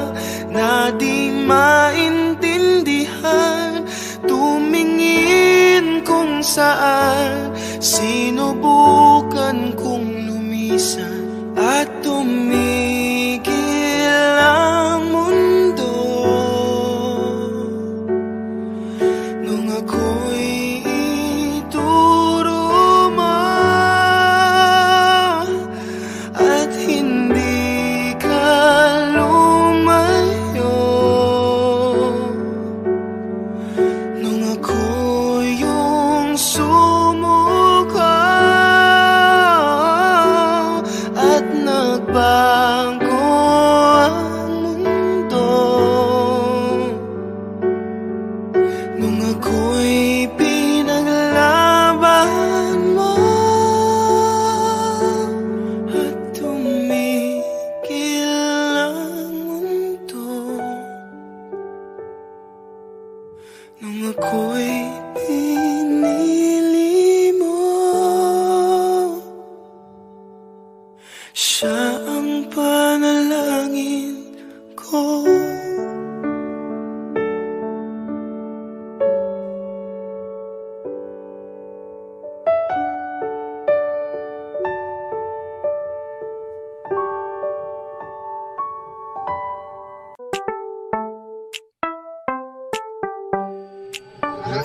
na di maintindihan. Tumingin kung saan, sinubukan kong lumisan at tumingin Nung ako'y pinili mo, siya ang panalangin ko.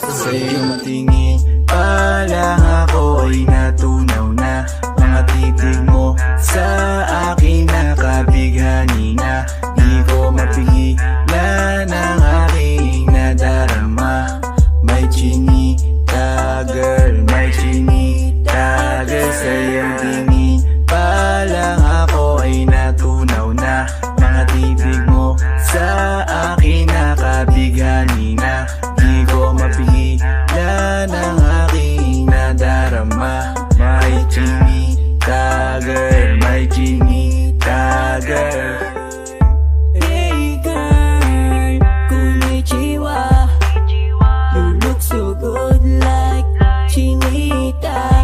Sa iyong tingin pa lang ako ay natunaw na. Mga titig mo sa akin nakabighani na. Di ko mapigilan ang aking nadarama. May chinita girl, may chinita girl. Sa iyong tingin pa lang ako ay natunaw na. Mga titig mo sa akin nakabighani na. Di ko mapigilan ang aking nadarama. May chinita girl, may chinita girl. Hey girl, konnichiwa. You look so good like chinita.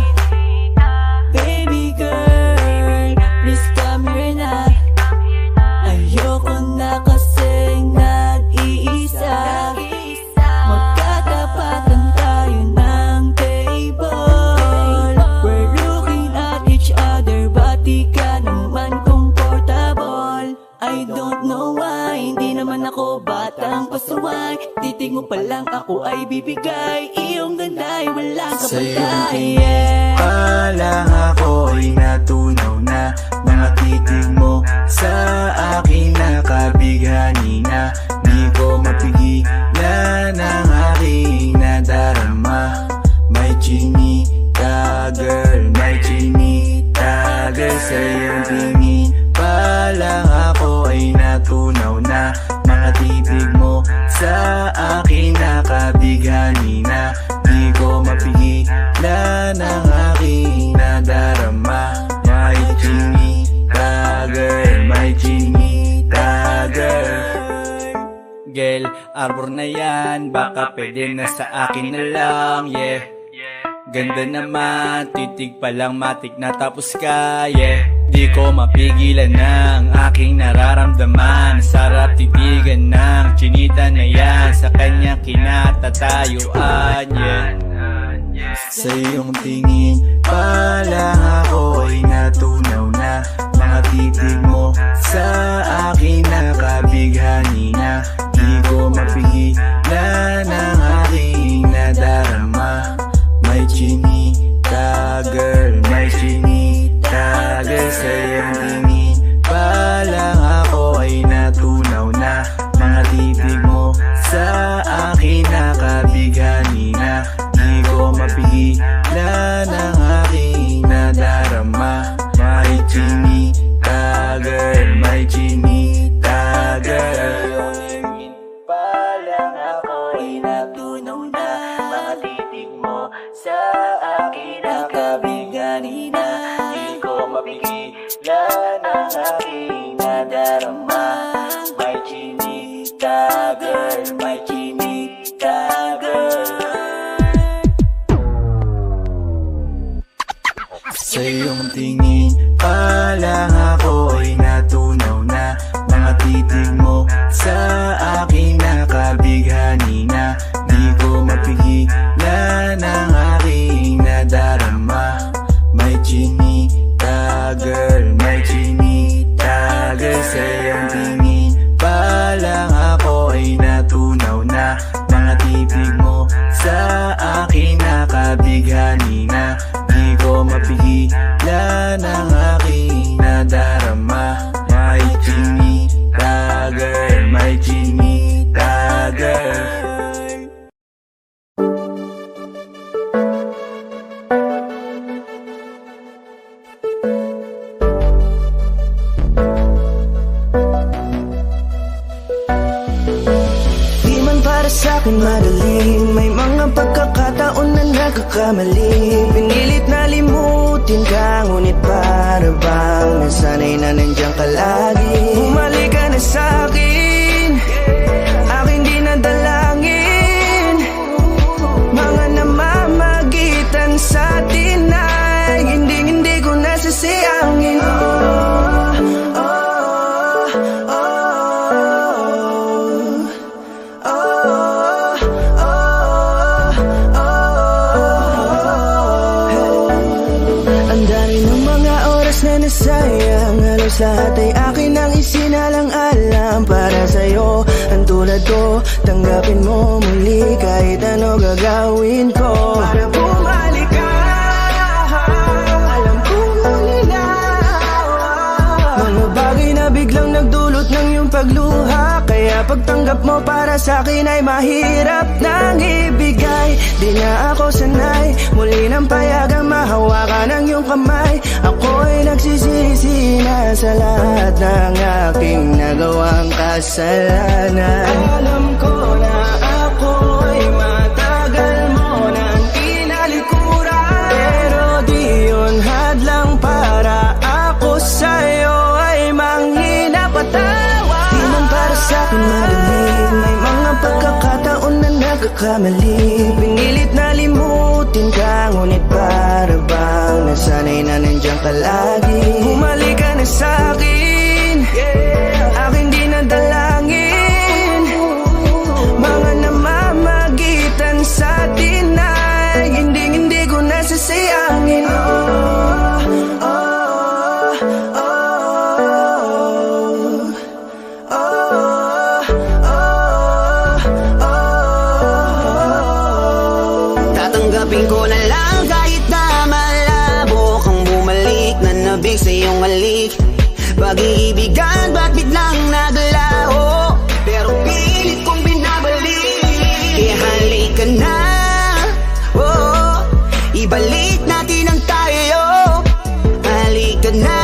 Baby girl, please come here na. Ayoko na kasing nag-iisa. Magkatapatan tayo ng table. We're looking at each other, but di ka naman comfortable. I don't know why, hindi naman ako batang pasuway. Titig mo pa lang ako ay bibigay. Iyong ganda ay walang Sa iyong kapatay. tingin pa lang ako ay natunaw na. Mga titig mo sa akin nakabighani na. Di ko mapigilan ang aking nadarama. May chinita girl, may chinita girl. Sa iyong tingin pa lang ako ay natunaw na. Mga titig mo sa akin nakabighani na. Di ko mapigilan ang aking nadarama. May chinita girl, may chinita girl. Girl, arbor na yan, baka pwede na sa akin na lang, yeah. Ganda naman, titig pa lang matik na tapos ka, yeah. Di ko mapigilan ng aking nararamdaman. Sarap titigan ng chinita na yan. Sa kanya kinatatayuan, yeah. Sa iyong tingin pa lang ako ay natunaw na. Mga titig mo sa akin nakabighani na. Di ko mapigilan ang aking nadarama. May chinita girl, may chinita girl. Sa iyong tingin pa lang ako ay natunaw na. Mga titig mo sa akin nakabighani na. Di ko mapigilan ang aking nadarama. May chinita girl, may chinita girl. Pa lang ako ay natunaw na. Mga titig mo sa akin nakabighani na. Di ko mapigilan ang aking nadarama. May chinita girl, may chinita girl. Sa iyong tingin pa lang ako ay natunaw na. Mga titig mo sa akin nakabighani na. Di ko mapigilan ang aking nadarama. May chinita girl, may chinita girl. Sa iyong tingin pa lang ako ay natunaw na. Mga titig mo sa akin nakabighani na. Di ko mapigilan ang aking nadarama. May chinita girl, may chinita girl. Di man para sa'kin madali, may mga pagkakataon na nagkakamali. Pinilit na limutin ka, ngunit para bang nasanay na nandiyan ka lagi. Bumalik ka na sa'kin, aking dinadalangin. halos lahat ay akin ang isinalang-alam para sa'yo. Ang tulad ko, tanggapin mo muli kahit ano gagawin ko para bumalik ka. Alam kong malinaw mga bagay na biglang nagdulot ng iyong pagluha, kaya pagtanggap mo para sa'kin ay mahirap nang ibigay. Di na ako sanay muli ng payagang mahawakan ang iyong kamay. Ako ay nagsisisi na sa lahat ng aking nagawang kasalanan. Alam ko na ako ay matagal mo nang tinalikuran, pero di yun hadlang para ako sa'yo ay manghina patawa. Di man para sa'kin madali, may mga pagkakataon na nagkakamali. Pinilit na limutin ka, ngunit para bang nasanay na nandiyan ka lagi. Bumalik ka na sa'kin, aking di nadalangin. Mga namamagitan sa atin ay hindi ko nasasayangin. Tatanggapin ko na lang kahit na malabo kang bumalik na nabig sa iyong halik. Pag-iibigan ba't biglang naglaho, pero pilit kong binabalik. Kaya halika na, oh, ibalik natin ang tayo. Halika na,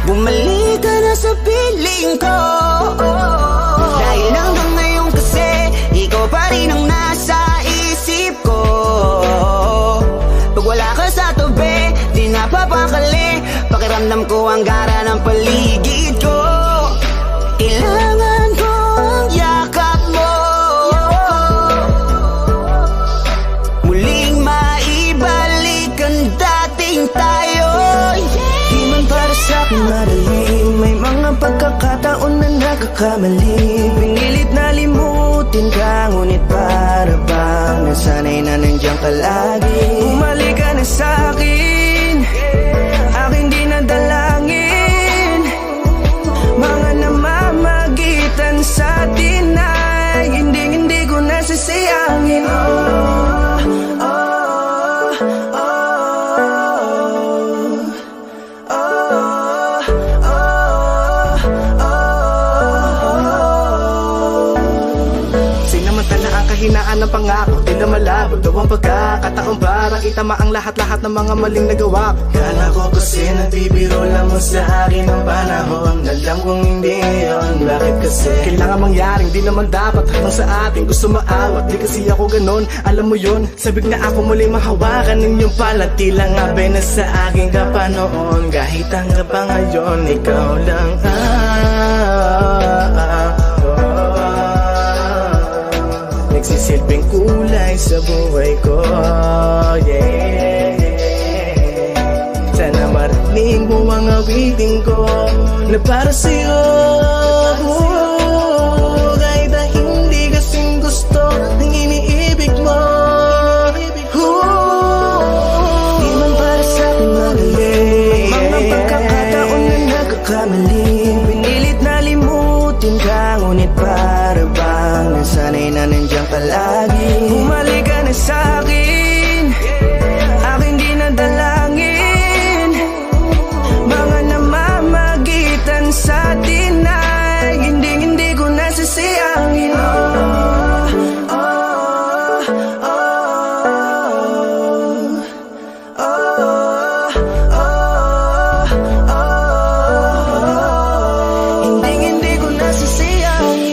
bumalik ka na sa piling ko. Dahil hanggang ngayon kasi ikaw pa rin ang nasa isip ko. Pag wala ka sa tabi, di napapakali. Pakiramdam ko ang gara ng paligid ko. Kailangan ko ang yakap mo, muling maibalik ang dating tayo. Di man para sa'kin madali, may mga pagkakataon na nagkakamali. Pinilit na limutin ka, ngunit para bang nasanay na nandiyan ka lagi. Bumalik ka na sa'kin, aking di nadalangin. Mga namamagitan sa atin ay hindi ko nasasayangin. Sinamantala ang kahinaan ng pangako, di na malabo daw ang pagkakataon para itama ang lahat-lahat ng mga maling nagawa. Kala ko kasi nabibiro lang mo sa akin ang panahon. Alam kong hindi yun, bakit kasi kailangan mangyaring di naman dapat hanggang sa atin gusto maawat. Di kasi ako ganon, alam mo yun. Sabik na ako muli mahawakan ninyong palat. Tila nga na sa aking kapanoon. Kahit hanggang pa ngayon, ikaw lang nagsisilbing kulay sa buhay ko, yeah. Sana marinig mo ang awitin ko na para sa'yo, kahit na hindi kasing gusto ng iniibig mo. Di man para sa'kin madali, mga pagkakataon na nagkakamali. Pinilit na limutin ka, ngunit para bang nasanay na nandiyan ka lagi. Bumalik ka na sa'kin, aking di nadalangin. Mga namamagitan sa atin ay hindi ko nasasayangin. Hindi ko nasasayangin.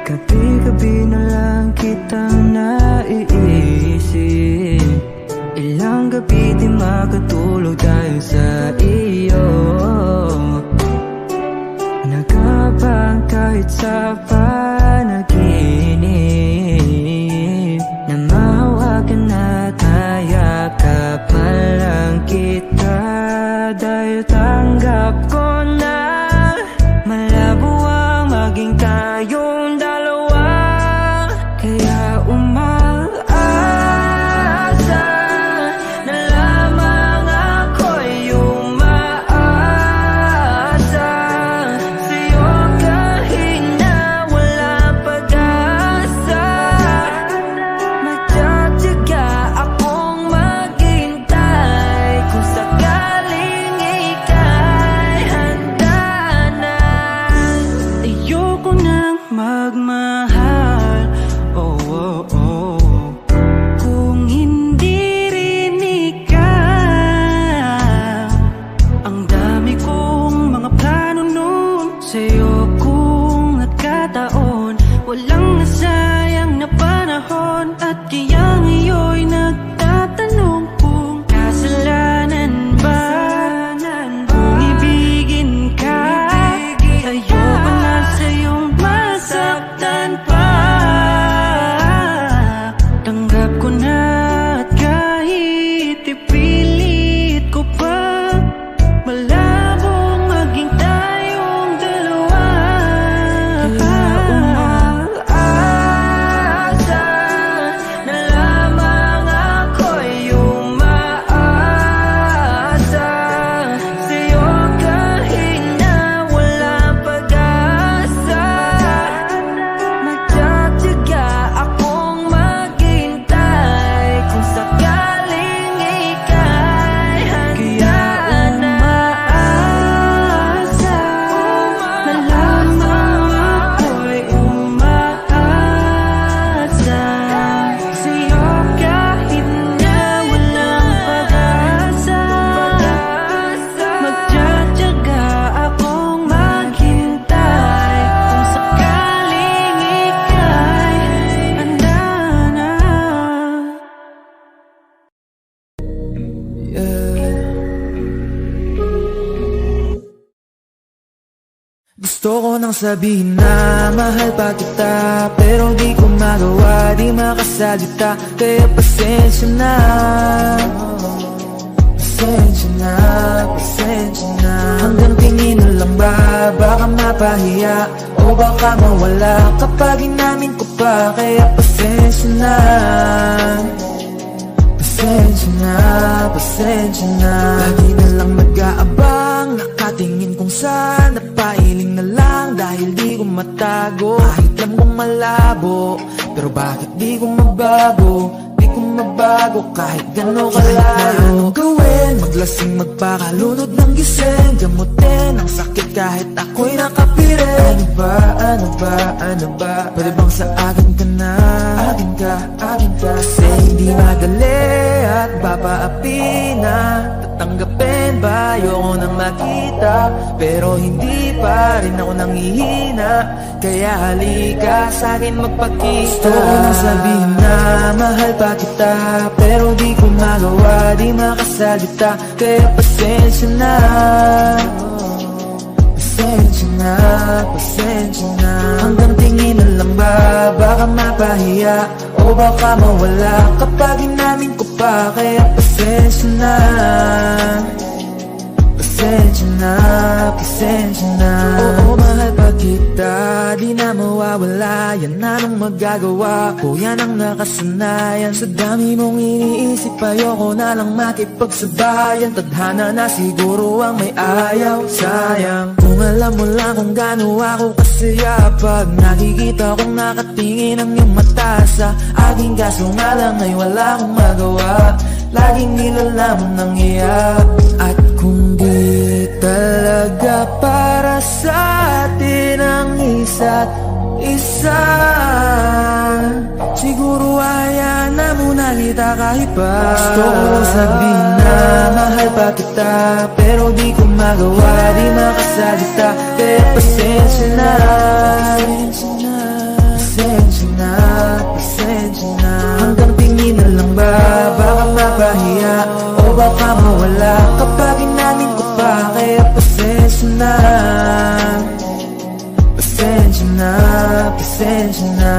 Gabi-gabi na lang kitang naiisip. Ilang gabi di makatulog dahil sa iyo. Nagkabang kahit sa panaginip, na mahawakan at hayakapan lang kita. Tanggap ko na malabo ang maging tayong dalawa, kaya umaasa na lamang ako'y umaasa sa'yo kahit na walang pag-asa. Magtsatsaga akong maghintay kung sakaling ika'y handa na. Ayoko nang magmahal, oh, oh, oh, kung hindi rin ikaw. Ang dami kong mga plano nun sa'yo kung nagkataon. Walang nasayang na panahon at kaya ngayon'y nagtatanong kung kasalanan ba kung ibigin ka. Ayoko na sa'yong masaktan pa. Tanggap ko na at kahit ipilit ko pa, malabong maging tayong dalawa. Kaya umaasa na lamang ako'y umaasa sa'yo kahit na walang pag-asa. Magtsatsaga akong maghintay kung sakaling ika'y handa na. Umaasa na lamang ako'y umaasa sa'yo kahit na walang pag-asa. Magtsatsaga akong maghintay kung sakaling ika'y handa na. Gusto ko nang sabihin na mahal pa kita, pero di ko magawa, di makasalita. Kaya pasensya na, pasensya na, pasensya na. Hanggang tingin na lang ba, baka mapahiya o baka mawala kapag inamin ko pa. Kaya pasensya na, pasensya na, pasensya na. Lagi na lang nag-aabang, nakatingin kung saan, napailing na lang dahil di ko matago. Kahit alam kong malabo, pero bakit di ko mabago? Di ko mabago kahit gano'n kalayo. Gawin, maglasing, magpakalunod ng gising, gamutin ang sakit kahit ako'y nakapirin. Ano ba, ano ba, ano ba? Pwede bang sa akin ka na? Akin ka, akin ka. Kasi hindi madali at papaapi na. Tatanggapin ba? Ayoko nang makita, pero hindi pa rin ako nangihina. Kaya halika sa'kin magpakita. Gusto ko nang sabihin na mahal pa kita, pero di ko magawa, di makasalita. Kaya pasensya na, pasensya na, pasensya na. Hanggang tingin na lang ba, baka mapahiya o baka mawala kapag inamin ko pa. Kaya pasensya na, pasensya na, pasensya na. Oo, mahal pa kita, di na mawawala. Yan na nang magagawa ko, yan ang nakasanayan. Sa dami mong iniisip, ayoko na lang makipagsabayan. Tadhana na siguro ang may ayaw, sayang. Kung alam mo lang kung gaano ako kasaya pag nakikita kong nakatingin ang iyong mata sa aking. Kaso nga lang ay wala akong magawa, laging nilalamon ng iyak. At kung di talaga para sa atin ang isa't isa, siguro hayaan na muna kita kahit pa. Gusto ko sabihin na mahal pa kita, pero di ko magawa, di makasalita. Kaya pasensya na, pasensya na, pasensya na. Hanggang tingin na lang ba, baka mapahiya o baka mawala kapag inamin ko pa. Kaya pasensya na, pasensya na, pasensya na.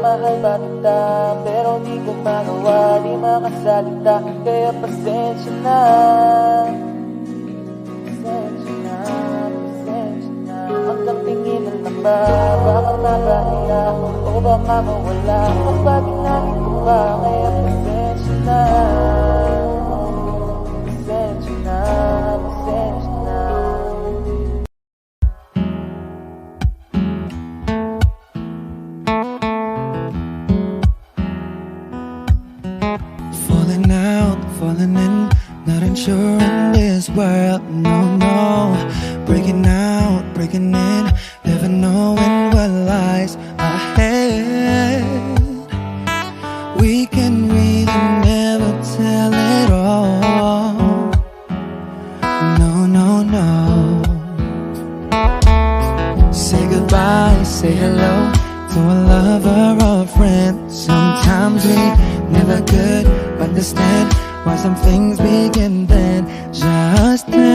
Mahal ba kita, pero di ko magawa, di makasalita. Kaya pasensya na, ba? Baka mapahiya o baka mawala kapag inahin ko pa. Kaya pasensya na, pasensya na, pasensya na. Falling out, falling in, not unsure in this world, no, no. Breaking out, breaking in, never knowing what lies ahead. We can really never tell it all. No, no, no. Say goodbye, say hello to a lover or a friend. Sometimes we never could understand why some things begin then. Just then